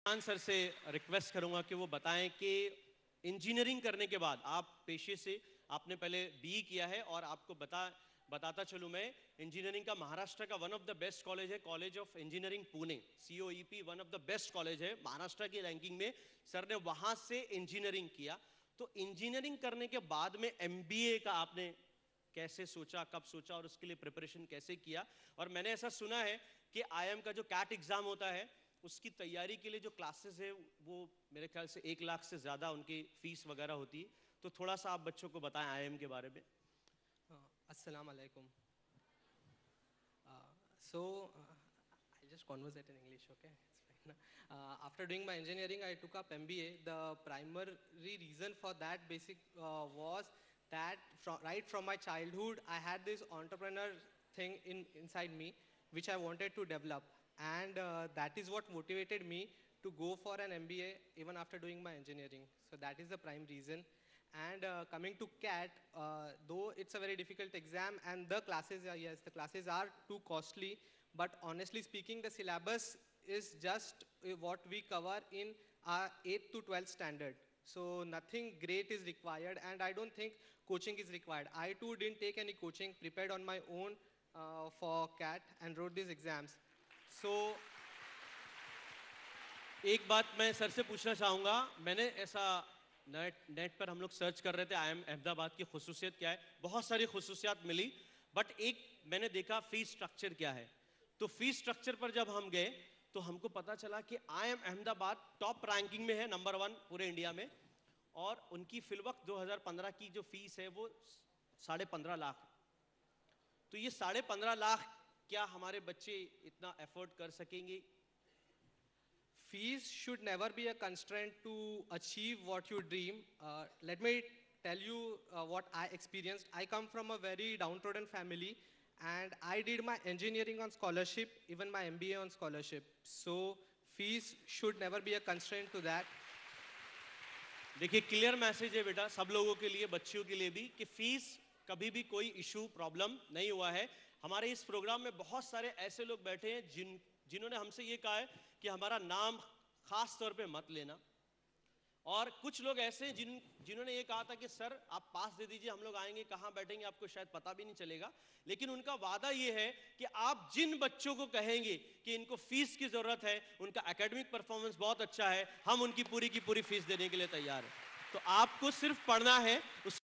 Sir से request करूंगा कि वो बताएं कि इंजीनियरिंग करने के बाद आप पेशे से आपने पहले बीई किया है और आपको बताता चलूं मैं, इंजीनियरिंग का महाराष्ट्र का one of the best college है, college of engineering Pune, COEP one of the best college है महाराष्ट्र की रैंकिंग में। सर ने वहां से इंजीनियरिंग किया, तो इंजीनियरिंग करने के बाद में MBA का आपने कैसे सोचा, कब सोचा और उसके लिए प्रिपरेशन कैसे किया? और मैंने ऐसा सुना है कि IIM का जो कैट एग्जाम होता है उसकी तैयारी के लिए जो क्लासेस है वो मेरे ख्याल से 1 लाख से ज़्यादा उनकी फीस वगैरह होती है, तो थोड़ा सा आप बच्चों को बताएं IIM के बारे में। Assalamu alaikum. I'll just conversate in English, okay? It's fine. After doing my engineering, I took up MBA. The primary reason for that was that right from my childhood, I had this entrepreneur thing inside me, which I wanted to develop. And that is what motivated me to go for an MBA even after doing my engineering. So that is the prime reason. And coming to CAT, though it's a very difficult exam and the classes are too costly, but honestly speaking, the syllabus is just what we cover in our 8th to 12th standard. So nothing great is required, and I don't think coaching is required. I too didn't take any coaching, prepared on my own for CAT and wrote these exams. So एक बात मैं sir से पूछना चाहूँगा, मैंने ऐसा net पर हम लोग सर्च कर रहे थे IIM अहमदाबाद की खुसूसियत क्या है, बहुत सारी खुसूसियात मिली, बट एक मैंने देखा फीस स्ट्रक्चर क्या है। तो फीस स्ट्रक्चर पर जब हम गए तो हमको पता चला कि IIM अहमदाबाद टॉप रैंकिंग में है, नंबर 1 पूरे इंडिया में, और उनकी फिलवक्त 2015 की जो फीस है वो 15.5 लाख। तो ये 15.5 लाख क्या हमारे बच्चे इतना एफोर्ड कर सकेंगे? Fees should never be a constraint to achieve what you dream. Let me tell you what I experienced. I come from a very downtrodden family, and I did my engineering on scholarship, even my MBA on scholarship. So fees should never be a constraint to that. देखिए, clear message है बेटा सब लोगों के लिए, बच्चियों के लिए भी, कि फीस कभी भी कोई इशू प्रॉब्लम नहीं हुआ है। हमारे इस प्रोग्राम में बहुत सारे ऐसे लोग बैठे हैं जिन्होंने हमसे ये कहा है कि हमारा नाम खास तौर पे मत लेना, और कुछ लोग ऐसे हैं जिन्होंने ये कहा था कि सर आप पास दे दीजिए, हम लोग आएंगे, कहाँ बैठेंगे आपको शायद पता भी नहीं चलेगा। लेकिन उनका वादा ये है कि आप जिन बच्चों को कहेंगे कि इनको फीस की जरूरत है, उनका एकेडमिक परफॉर्मेंस बहुत अच्छा है, हम उनकी पूरी की पूरी फीस देने के लिए तैयार हैं। तो आपको सिर्फ पढ़ना है, उसके